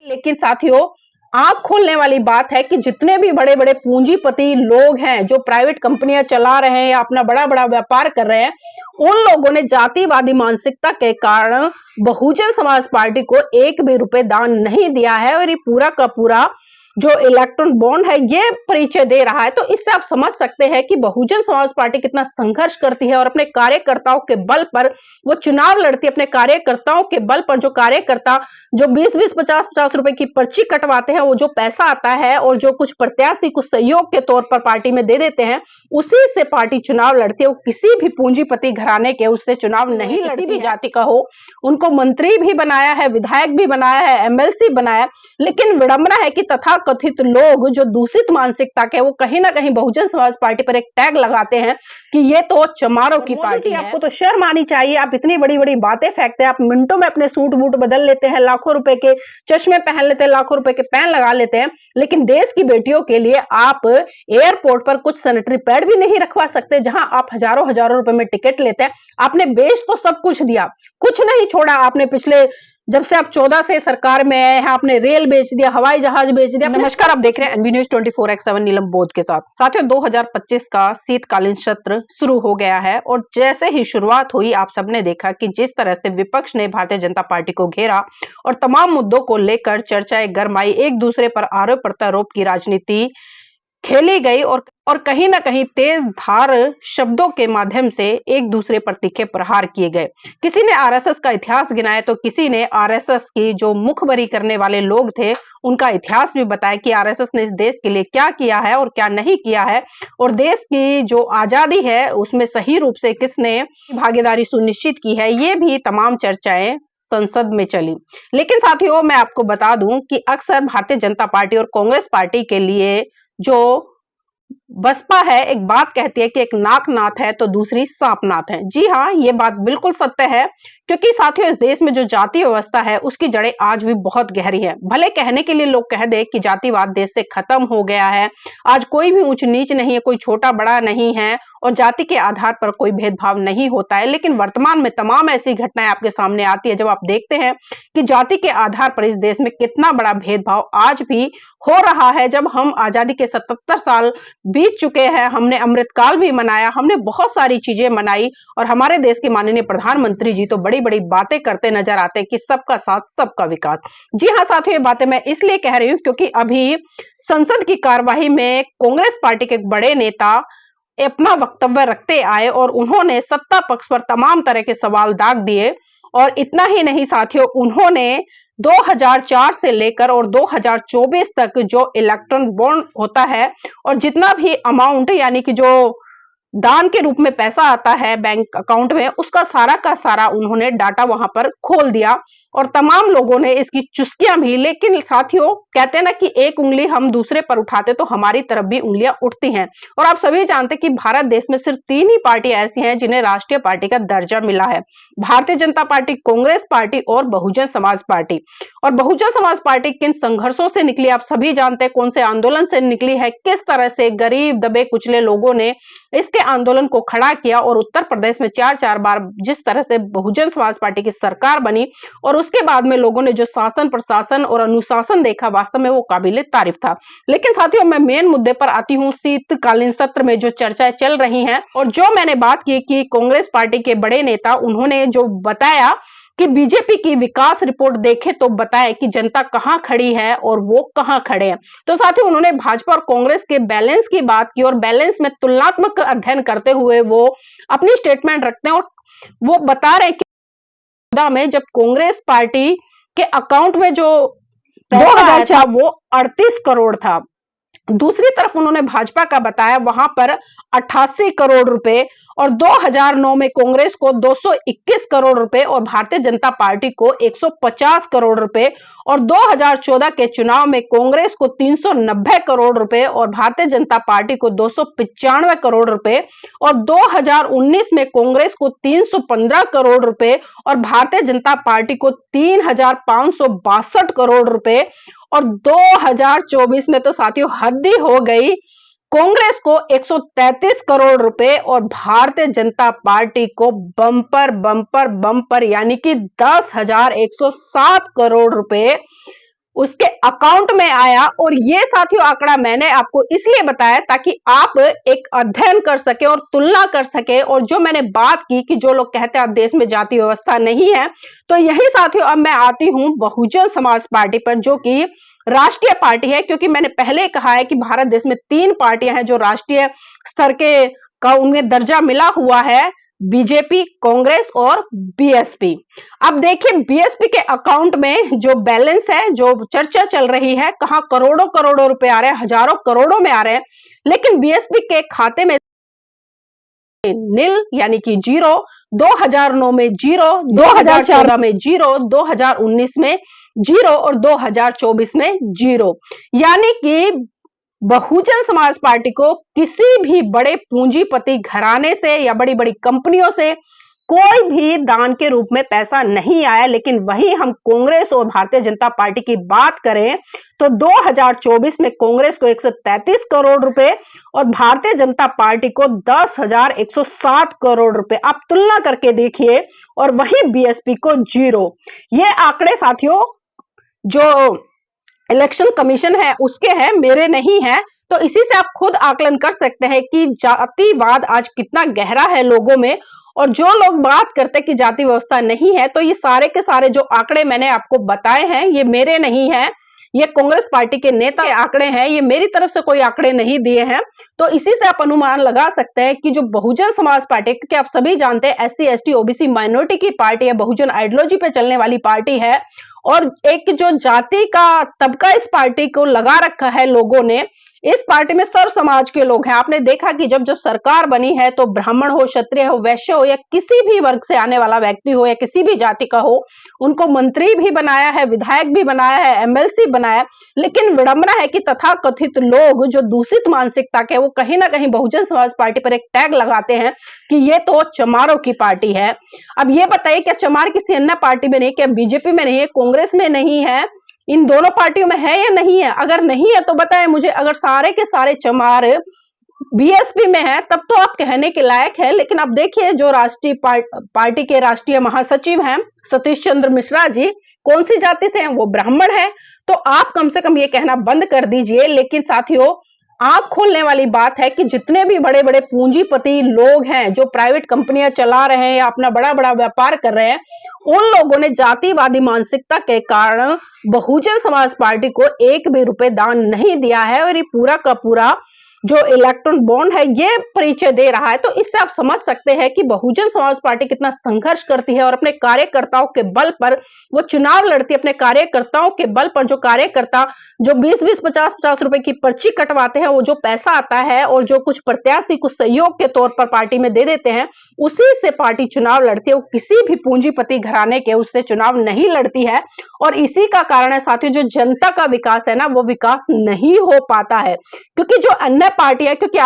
लेकिन साथियों, आंख खोलने वाली बात है कि जितने भी बड़े बड़े पूंजीपति लोग हैं जो प्राइवेट कंपनियां चला रहे हैं या अपना बड़ा बड़ा व्यापार कर रहे हैं, उन लोगों ने जातिवादी मानसिकता के कारण बहुजन समाज पार्टी को एक भी रुपए दान नहीं दिया है। और ये पूरा का पूरा जो इलेक्ट्रॉन बॉन्ड है ये परिचय दे रहा है। तो इससे आप समझ सकते हैं कि बहुजन समाज पार्टी कितना संघर्ष करती है और अपने कार्यकर्ताओं के बल पर वो चुनाव लड़ती है। अपने कार्यकर्ताओं के बल पर जो कार्यकर्ता जो 20-20, 50-50 रुपए की पर्ची कटवाते हैं, वो जो पैसा आता है और जो कुछ प्रत्याशी कुछ सहयोग के तौर पर पार्टी में दे देते हैं, उसी से पार्टी चुनाव लड़ती है। वो किसी भी पूंजीपति घराने के उससे चुनाव नहीं लड़ती, भी जाति का हो, उनको मंत्री भी बनाया है, विधायक भी बनाया है, एमएलसी बनाया। लेकिन विडंबना है कि तथाकथित लोग जो दूषित मानसिकता के, वो कहीं ना कहीं बहुजन समाज पार्टी पर एक टैग लगाते हैं कि ये तो चमारों की पार्टी है। आपको तो शर्म आनी चाहिए, आप इतनी बड़ी बड़ी बातें फेंकते हैं। आप मिनटों में अपने सूट बूट बदल लेते हैं, लाखों रुपए के चश्मे पहन लेते हैं, लाखों रुपए के पेन लगा लेते हैं, लेकिन देश की बेटियों के लिए आप एयरपोर्ट पर कुछ सैनिटरी पैड भी नहीं रखवा सकते, जहां आप हजारों हजारों रुपए में टिकट लेते हैं। आपने बेच तो सब कुछ दिया, कुछ नहीं छोड़ा आपने। पिछले जब से आप 14 से सरकार में आए हैं, आपने रेल बेच दिया, हवाई जहाज बेच दिया। नमस्कार, आप देख रहे हैं एनबी न्यूज 24x7 नीलम बोध के साथ। साथियों, 2025 का शीतकालीन सत्र शुरू हो गया है और जैसे ही शुरुआत हुई, आप सबने देखा कि जिस तरह से विपक्ष ने भारतीय जनता पार्टी को घेरा और तमाम मुद्दों को लेकर चर्चाएं गरमाई, एक दूसरे पर आरोप प्रत्यारोप की राजनीति खेली गई और कहीं ना कहीं तेज धार शब्दों के माध्यम से एक दूसरे पर तीखे प्रहार किए गए। किसी ने आरएसएस का इतिहास गिनाया तो किसी ने आरएसएस की जो मुखबरी करने वाले लोग थे उनका इतिहास भी बताया कि आरएसएस ने इस देश के लिए क्या किया है और क्या नहीं किया है, और देश की जो आजादी है उसमें सही रूप से किसने भागीदारी सुनिश्चित की है। ये भी तमाम चर्चाएं संसद में चली। लेकिन साथियों, मैं आपको बता दूं कि अक्सर भारतीय जनता पार्टी और कांग्रेस पार्टी के लिए जो बसपा है, एक बात कहती है कि एक नाक नाथ है तो दूसरी सांप नाथ है। जी हाँ, ये बात बिल्कुल सत्य है, क्योंकि साथियों इस देश में जो जाति व्यवस्था है उसकी जड़ें आज भी बहुत गहरी हैं। भले कहने के लिए लोग कह दे कि जातिवाद देश से खत्म हो गया है, आज कोई भी ऊंच नीच नहीं है, कोई छोटा बड़ा नहीं है और जाति के आधार पर कोई भेदभाव नहीं होता है। लेकिन वर्तमान में तमाम ऐसी घटनाएं आपके सामने आती है जब आप देखते हैं कि जाति के आधार पर इस देश में कितना बड़ा भेदभाव आज भी हो रहा है। जब हम आजादी के 77 साल बीत चुके हैं, हमने अमृतकाल भी मनाया, हमने बहुत सारी चीजें मनाई और हमारे देश के माननीय प्रधानमंत्री जी तो बड़ी बड़ी बातें करते नजर आते हैं कि सबका साथ सबका विकास। जी हाँ साथियों, ये बातें मैं इसलिए कह रही हूं क्योंकि अभी संसद की कार्यवाही में कांग्रेस पार्टी के एक बड़े नेता अपना वक्तव्य रखते आए और उन्होंने सत्ता पक्ष पर तमाम तरह के सवाल दाग दिए। और इतना ही नहीं साथियों, उन्होंने 2004 से लेकर और 2024 तक जो इलेक्ट्रॉन बॉन्ड होता है और जितना भी अमाउंट यानी कि जो दान के रूप में पैसा आता है बैंक अकाउंट में, उसका सारा का सारा उन्होंने डाटा वहां पर खोल दिया और तमाम लोगों ने इसकी चुस्कियां भी। लेकिन साथियों, कहते हैं ना कि एक उंगली हम दूसरे पर उठाते तो हमारी तरफ भी उंगलियां उठती हैं। और आप सभी जानते हैं कि भारत देश में सिर्फ 3 ही पार्टी ऐसी हैं जिन्हें राष्ट्रीय पार्टी का दर्जा मिला है, भारतीय जनता पार्टी, कांग्रेस पार्टी और बहुजन समाज पार्टी। और बहुजन समाज पार्टी किन संघर्षों से निकली आप सभी जानते हैं, कौन से आंदोलन से निकली है, किस तरह से गरीब दबे कुचले लोगों ने इसके आंदोलन को खड़ा किया और उत्तर प्रदेश में 4-4 बार जिस तरह से बहुजन समाज पार्टी की सरकार बनी और उसके बाद में लोगों ने जो शासन प्रशासन और अनुशासन देखा, वास्तव में वो काबिले तारीफ था। लेकिन साथियों, मैं मेन मुद्दे पर आती हूँ। शीतकालीन सत्र में जो चर्चाएं चल रही हैं और जो मैंने बात की कि कांग्रेस पार्टी के बड़े नेता उन्होंने जो बताया कि बीजेपी की विकास रिपोर्ट देखे तो बताए कि जनता कहां खड़ी है और वो कहां खड़े हैं। तो साथियों, उन्होंने भाजपा और कांग्रेस के बैलेंस की बात की और बैलेंस में तुलनात्मक अध्ययन करते हुए वो अपनी स्टेटमेंट रखते हैं और वो बता रहे कि में जब कांग्रेस पार्टी के अकाउंट में जो 2004 वो 38 करोड़ था, दूसरी तरफ उन्होंने भाजपा का बताया वहां पर 88 करोड़ रुपए और 2009 में कांग्रेस को 221 करोड़ रुपए और भारतीय जनता पार्टी को 150 करोड़ रुपए और 2014 के चुनाव में कांग्रेस को 390 करोड़ रुपए और भारतीय जनता पार्टी को 295 करोड़ रुपए और 2019 में कांग्रेस को 315 करोड़ रुपए और भारतीय जनता पार्टी को 3562 करोड़ रुपए और 2024 में तो साथियों हद ही हो गई, कांग्रेस को 133 करोड़ रुपए और भारतीय जनता पार्टी को बम्पर यानी कि 10,107 करोड़ रुपए उसके अकाउंट में आया। और ये साथियों आंकड़ा मैंने आपको इसलिए बताया ताकि आप एक अध्ययन कर सके और तुलना कर सके। और जो मैंने बात की कि जो लोग कहते हैं अब देश में जाति व्यवस्था नहीं है, तो यही साथियों अब मैं आती हूं बहुजन समाज पार्टी पर, जो कि राष्ट्रीय पार्टी है। क्योंकि मैंने पहले कहा है कि भारत देश में 3 पार्टियां हैं जो राष्ट्रीय स्तर के का उन्हें दर्जा मिला हुआ है, बीजेपी, कांग्रेस और बीएसपी। अब देखिए बीएसपी के अकाउंट में जो बैलेंस है, जो चर्चा चल रही है, कहां करोड़ों करोड़ों रुपए आ रहे हैं, हजारों करोड़ों में आ रहे हैं, लेकिन बीएसपी के खाते में नील यानी कि जीरो, 2009 में जीरो, 2014 में जीरो, 2019 में जीरो और 2024 में जीरो। यानी कि बहुजन समाज पार्टी को किसी भी बड़े पूंजीपति घराने से या बड़ी बड़ी कंपनियों से कोई भी दान के रूप में पैसा नहीं आया। लेकिन वही हम कांग्रेस और भारतीय जनता पार्टी की बात करें तो 2024 में कांग्रेस को 133 करोड़ रुपए और भारतीय जनता पार्टी को 10,107 करोड़ रुपए। आप तुलना करके देखिए। और वही बीएसपी को जीरो। ये आंकड़े साथियों जो इलेक्शन कमीशन है उसके हैं, मेरे नहीं है। तो इसी से आप खुद आकलन कर सकते हैं कि जातिवाद आज कितना गहरा है लोगों में। और जो लोग बात करते हैं कि जाति व्यवस्था नहीं है, तो ये सारे के सारे जो आंकड़े मैंने आपको बताए हैं ये मेरे नहीं है, ये कांग्रेस पार्टी के नेता के आंकड़े हैं, ये मेरी तरफ से कोई आंकड़े नहीं दिए हैं। तो इसी से आप अनुमान लगा सकते हैं कि जो बहुजन समाज पार्टी, क्योंकि आप सभी जानते हैं एससी एसटी ओबीसी माइनॉरिटी की पार्टी है, बहुजन आइडियोलॉजी पे चलने वाली पार्टी है। और एक जो जाति का तबका इस पार्टी को लगा रखा है लोगों ने, इस पार्टी में सर्व समाज के लोग हैं। आपने देखा कि जब जब सरकार बनी है तो ब्राह्मण हो, क्षत्रिय हो, वैश्य हो या किसी भी वर्ग से आने वाला व्यक्ति हो या किसी भी जाति का हो, उनको मंत्री भी बनाया है, विधायक भी बनाया है, एमएलसी बनाया। लेकिन विडंबना है कि तथाकथित लोग जो दूषित मानसिकता के, वो कहीं ना कहीं बहुजन समाज पार्टी पर एक टैग लगाते हैं कि ये तो चमारों की पार्टी है। अब ये बताइए क्या चमार किसी अन्य पार्टी में नहीं, क्या बीजेपी में नहीं है, कांग्रेस में नहीं है, इन दोनों पार्टियों में है या नहीं है? अगर नहीं है तो बताएं मुझे। अगर सारे के सारे चमार बीएसपी में है तब तो आप कहने के लायक है। लेकिन अब देखिए जो राष्ट्रीय पार्टी के राष्ट्रीय महासचिव हैं सतीश चंद्र मिश्रा जी, कौन सी जाति से हैं? वो ब्राह्मण है। तो आप कम से कम ये कहना बंद कर दीजिए। लेकिन साथियों आंख खोलने वाली बात है कि जितने भी बड़े बड़े पूंजीपति लोग हैं जो प्राइवेट कंपनियां चला रहे हैं या अपना बड़ा बड़ा व्यापार कर रहे हैं, उन लोगों ने जातिवादी मानसिकता के कारण बहुजन समाज पार्टी को एक भी रुपए दान नहीं दिया है। और ये पूरा का पूरा जो इलेक्ट्रॉन बॉन्ड है ये परिचय दे रहा है। तो इससे आप समझ सकते हैं कि बहुजन समाज पार्टी कितना संघर्ष करती है और अपने कार्यकर्ताओं के बल पर वो चुनाव लड़ती है। अपने कार्यकर्ताओं के बल पर जो कार्यकर्ता जो 20-20, 50-50 रुपए की पर्ची कटवाते हैं, वो जो पैसा आता है और जो कुछ प्रत्याशी कुछ सहयोग के तौर पर पार्टी में दे देते हैं, उसी से पार्टी चुनाव लड़ती है। वो किसी भी पूंजीपति घराने के उससे चुनाव नहीं लड़ती है। और इसी का कारण है साथियों जो जनता का विकास है ना, वो विकास नहीं हो पाता है। क्योंकि जो अन्य पार्टी है, क्योंकि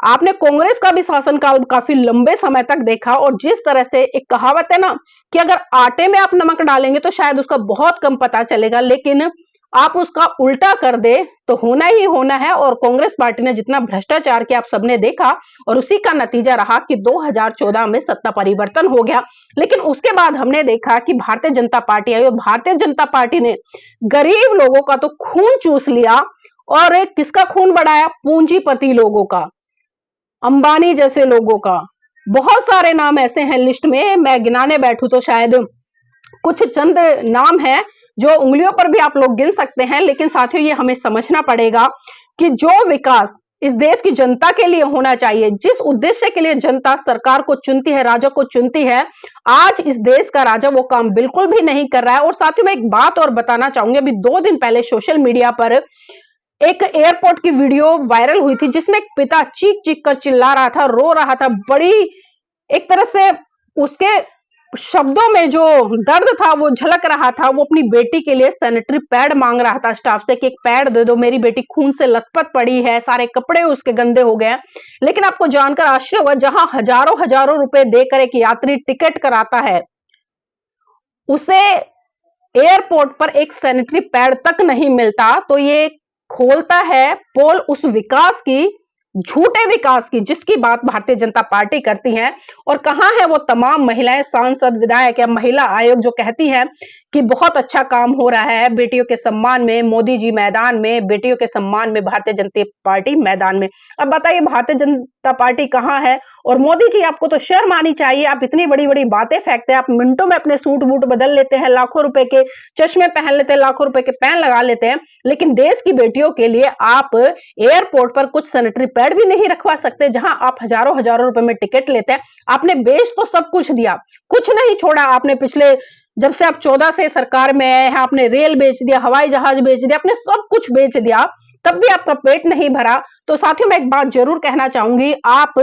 आपने कांग्रेस का भी शासनकाल काफी लंबे समय तक देखा। और जिस तरह से एक कहावत है ना कि अगर आटे में आप नमक डालेंगे तो शायद उसका बहुत कम पता चलेगा, लेकिन आप उसका उल्टा कर दे तो होना ही होना है। और कांग्रेस पार्टी ने जितना भ्रष्टाचार किया आप सबने देखा, और उसी का नतीजा रहा कि 2014 में सत्ता परिवर्तन हो गया। लेकिन उसके बाद हमने देखा कि भारतीय जनता पार्टी आई और भारतीय जनता पार्टी ने गरीब लोगों का तो खून चूस लिया। और किसका खून बढ़ाया? पूंजीपति लोगों का, अंबानी जैसे लोगों का। बहुत सारे नाम ऐसे हैं लिस्ट में, मैं गिनाने बैठूं तो शायद कुछ चंद नाम हैं जो उंगलियों पर भी आप लोग गिन सकते हैं। लेकिन साथियों ये हमें समझना पड़ेगा कि जो विकास इस देश की जनता के लिए होना चाहिए, जिस उद्देश्य के लिए जनता सरकार को चुनती है, राजा को चुनती है, आज इस देश का राजा वो काम बिल्कुल भी नहीं कर रहा है। और साथियों मैं एक बात और बताना चाहूंगी, अभी 2 दिन पहले सोशल मीडिया पर एक एयरपोर्ट की वीडियो वायरल हुई थी जिसमें एक पिता चीख चीख कर चिल्ला रहा था, रो रहा था। बड़ी एक तरह से उसके शब्दों में जो दर्द था वो झलक रहा था। वो अपनी बेटी के लिए सैनिटरी पैड मांग रहा था स्टाफ से कि एक पैड दे दो, मेरी बेटी खून से लथपथ पड़ी है, सारे कपड़े उसके गंदे हो गए। लेकिन आपको जानकर आश्चर्य होगा, जहां हजारों हजारों रुपए देकर एक यात्री टिकट कराता है, उसे एयरपोर्ट पर एक सैनिटरी पैड तक नहीं मिलता। तो ये खोलता है पोल उस विकास की झूठे विकास की जिसकी बात भारतीय जनता पार्टी करती है, और कहां है वो तमाम महिलाएं, सांसद, विधायक या महिला आयोग जो कहती हैं कि बहुत अच्छा काम हो रहा है बेटियों के सम्मान में, मोदी जी मैदान में, बेटियों के सम्मान में भारतीय जनता पार्टी मैदान में। अब बताइए भारतीय जनता पार्टी कहां है? और मोदी जी आपको तो शर्म आनी चाहिए, आप इतनी बड़ी बड़ी बातें फेंकते हैं, आप मिनटों में अपने सूट बूट बदल लेते हैं, लाखों रुपए के चश्मे पहन लेते हैं, लाखों रुपए के पेन लगा लेते हैं, लेकिन देश की बेटियों के लिए आप एयरपोर्ट पर कुछ सैनिटरी पैड भी नहीं रखवा सकते, जहां आप हजारों हजारों रुपए में टिकट लेते हैं। आपने बेच तो सब कुछ दिया, कुछ नहीं छोड़ा आपने। पिछले जब से आप 14 से सरकार में आए हैं, आपने रेल बेच दिया, हवाई जहाज बेच दिया, आपने सब कुछ बेच दिया, तब भी आपका पेट नहीं भरा। तो साथियों मैं एक बात जरूर कहना चाहूंगी, आप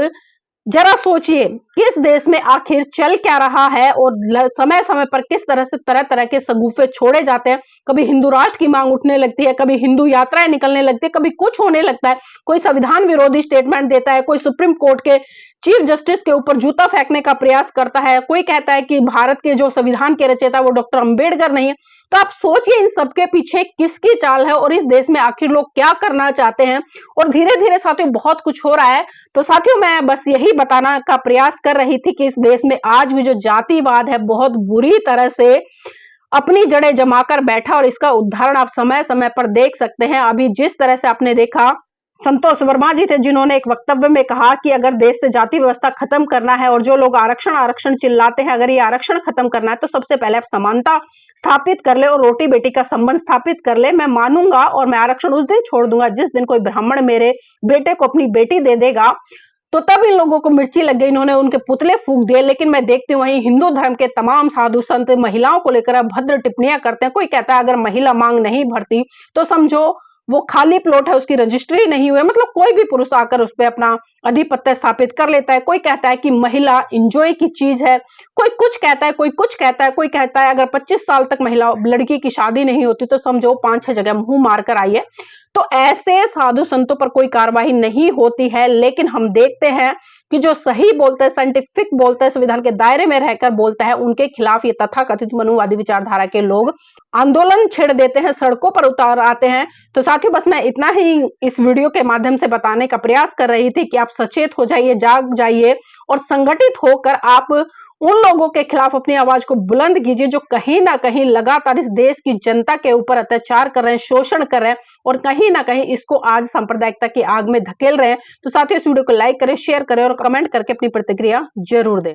जरा सोचिए कि इस देश में आखिर चल क्या रहा है, और समय समय पर किस तरह से तरह तरह के सगुफे छोड़े जाते हैं। कभी हिंदू राष्ट्र की मांग उठने लगती है, कभी हिंदू यात्राएं निकलने लगती है, कभी कुछ होने लगता है, कोई संविधान विरोधी स्टेटमेंट देता है, कोई सुप्रीम कोर्ट के चीफ जस्टिस के ऊपर जूता फेंकने का प्रयास करता है, कोई कहता है कि भारत के जो संविधान के रचयिता वो डॉक्टर अंबेडकर नहीं है। तो आप सोचिए इन सबके पीछे किसकी चाल है, और इस देश में आखिर लोग क्या करना चाहते हैं। और धीरे धीरे साथियों बहुत कुछ हो रहा है। तो साथियों मैं बस यही बताना का प्रयास कर रही थी कि इस देश में आज भी जो जातिवाद है बहुत बुरी तरह से अपनी जड़ें जमाकर बैठा, और इसका उदाहरण आप समय समय पर देख सकते हैं। अभी जिस तरह से आपने देखा, संतोष वर्मा जी थे जिन्होंने एक वक्तव्य में कहा कि अगर देश से जाति व्यवस्था खत्म करना है, और जो लोग आरक्षण आरक्षण चिल्लाते हैं, अगर ये आरक्षण खत्म करना है तो सबसे पहले आप समानता स्थापित कर ले और रोटी बेटी का संबंध स्थापित कर ले। मैं मानूंगा और मैं आरक्षण उस दिन छोड़ दूंगा जिस दिन कोई ब्राह्मण मेरे बेटे को अपनी बेटी दे देगा। तो तब इन लोगों को मिर्ची लग गई, इन्होंने उनके पुतले फूंक दिए। लेकिन मैं देखती हूँ वहीं हिंदू धर्म के तमाम साधु संत महिलाओं को लेकर भद्र टिप्पणियां करते हैं। कोई कहता है अगर महिला मांग नहीं भरती तो समझो वो खाली प्लॉट है, उसकी रजिस्ट्री नहीं हुई। मतलब कोई भी पुरुष आकर उस पर अपना आधिपत्य स्थापित कर लेता है। कोई कहता है कि महिला इंजॉय की चीज है, कोई कुछ कहता है, कोई कुछ कहता है, कोई कहता है अगर 25 साल तक महिला लड़की की शादी नहीं होती तो समझो 5-6 जगह मुंह मार कर आई है। तो ऐसे साधु संतों पर कोई कार्रवाई नहीं होती है। लेकिन हम देखते हैं कि जो सही बोलते हैं, साइंटिफिक बोलते हैं, संविधान के दायरे में रहकर बोलता है, उनके खिलाफ ये तथाकथित मनुवादी विचारधारा के लोग आंदोलन छेड़ देते हैं, सड़कों पर उतार आते हैं। तो साथियों बस मैं इतना ही इस वीडियो के माध्यम से बताने का प्रयास कर रही थी कि आप सचेत हो जाइए, जाग जाइए, और संगठित होकर आप उन लोगों के खिलाफ अपनी आवाज को बुलंद कीजिए जो कहीं ना कहीं लगातार इस देश की जनता के ऊपर अत्याचार कर रहे हैं, शोषण कर रहे हैं, और कहीं ना कहीं इसको आज सांप्रदायिकता की आग में धकेल रहे हैं। तो साथियों इस वीडियो को लाइक करें, शेयर करें और कमेंट करके अपनी प्रतिक्रिया जरूर दें।